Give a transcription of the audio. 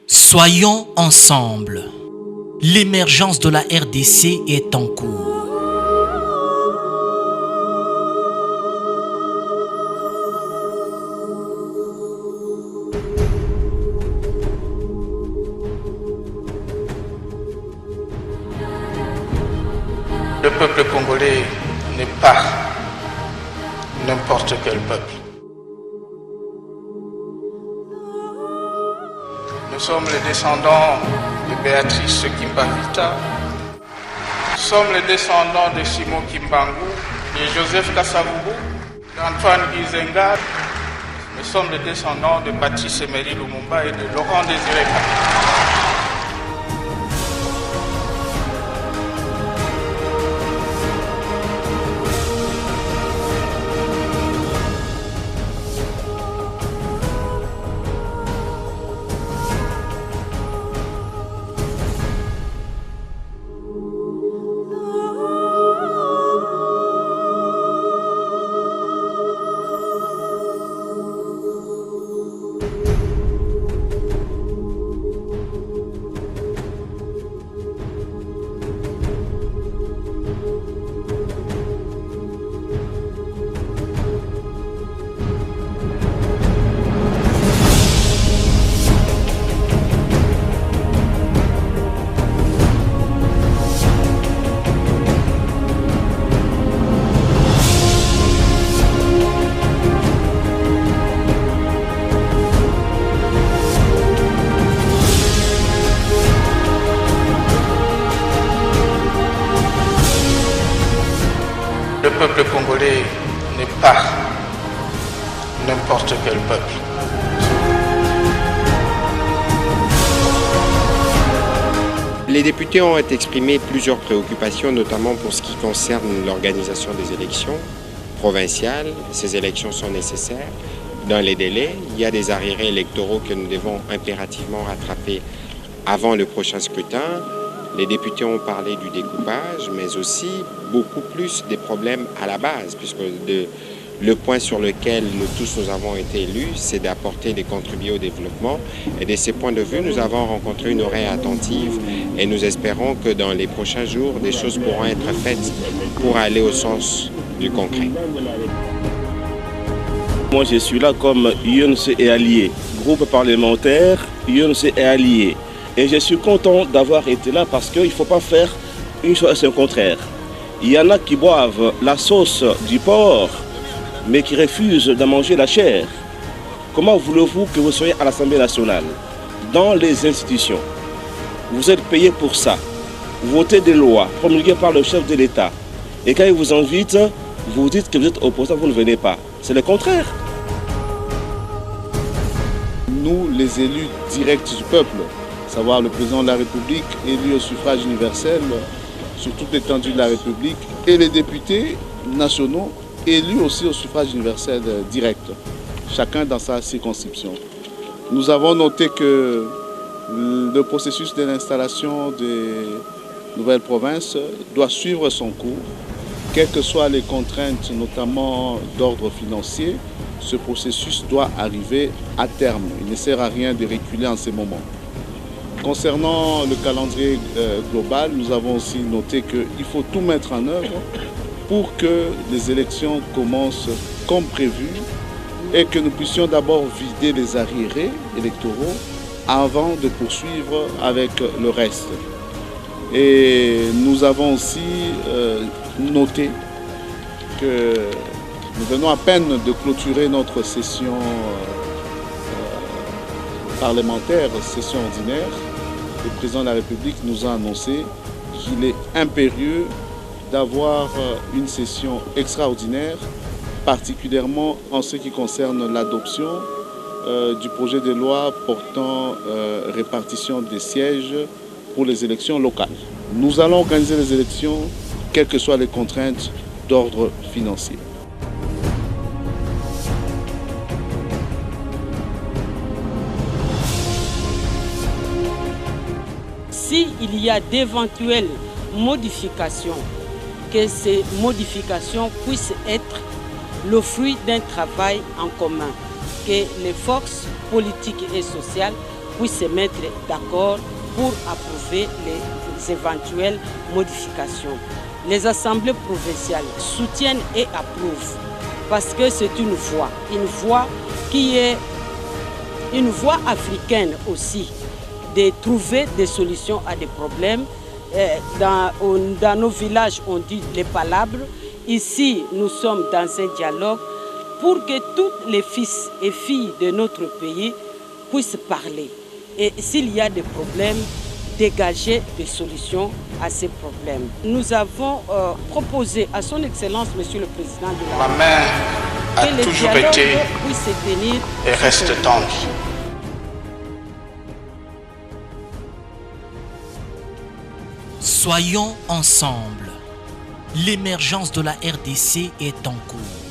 Soyons ensemble. L'émergence de la RDC est en cours. Le peuple congolais n'est pas n'importe quel peuple. Nous sommes les descendants de Béatrice Kimbavita. Nous sommes les descendants de Simon Kimbangu, de Joseph Kasavubu, d'Antoine Gizenga. Nous sommes les descendants de Patrice Emery Lumumba et de Laurent Désiré Kabila. Le peuple congolais n'est pas n'importe quel peuple. Les députés ont exprimé plusieurs préoccupations, notamment pour ce qui concerne l'organisation des élections provinciales. Ces élections sont nécessaires dans les délais. Il y a des arriérés électoraux que nous devons impérativement rattraper avant le prochain scrutin. Les députés ont parlé du découpage, mais aussi beaucoup plus des problèmes à la base, puisque le point sur lequel nous avons été élus, c'est d'apporter des contributions au développement. Et de ces points de vue, nous avons rencontré une oreille attentive et nous espérons que dans les prochains jours, des choses pourront être faites pour aller au sens du concret. Moi, je suis là comme UNC et allié, groupe parlementaire UNC et allié. Et je suis content d'avoir été là parce qu'il ne faut pas faire une chose à son contraire. Il y en a qui boivent la sauce du porc, mais qui refusent de manger la chair. Comment voulez-vous que vous soyez à l'Assemblée nationale, dans les institutions? Vous êtes payé pour ça. Vous votez des lois promulguées par le chef de l'État. Et quand il vous invite, vous dites que vous êtes opposant, vous ne venez pas. C'est le contraire. Nous, les élus directs du peuple, savoir le président de la République élu au suffrage universel sur toute l'étendue de la République et les députés nationaux élus aussi au suffrage universel direct, chacun dans sa circonscription. Nous avons noté que le processus de l'installation des nouvelles provinces doit suivre son cours, quelles que soient les contraintes, notamment d'ordre financier. Ce processus doit arriver à terme. Il ne sert à rien de reculer en ces moments. Concernant le calendrier global, nous avons aussi noté qu'il faut tout mettre en œuvre pour que les élections commencent comme prévu et que nous puissions d'abord vider les arriérés électoraux avant de poursuivre avec le reste. Et nous avons aussi noté que nous venons à peine de clôturer notre session parlementaire, session ordinaire. Le président de la République nous a annoncé qu'il est impérieux d'avoir une session extraordinaire, particulièrement en ce qui concerne l'adoption du projet de loi portant répartition des sièges pour les élections locales. Nous allons organiser les élections, quelles que soient les contraintes d'ordre financier. S'il y a d'éventuelles modifications, que ces modifications puissent être le fruit d'un travail en commun, que les forces politiques et sociales puissent se mettre d'accord pour approuver les éventuelles modifications. Les assemblées provinciales soutiennent et approuvent parce que c'est une voie qui est une voie africaine aussi, de trouver des solutions à des problèmes. Dans nos villages, on dit les palabres. Ici, nous sommes dans un dialogue pour que tous les fils et filles de notre pays puissent parler. Et s'il y a des problèmes, dégager des solutions à ces problèmes. Nous avons proposé à son Excellence, Monsieur le Président de la Ma main a que les toujours dialogues été puissent se tenir et reste tendre. Soyons ensemble. L'émergence de la RDC est en cours.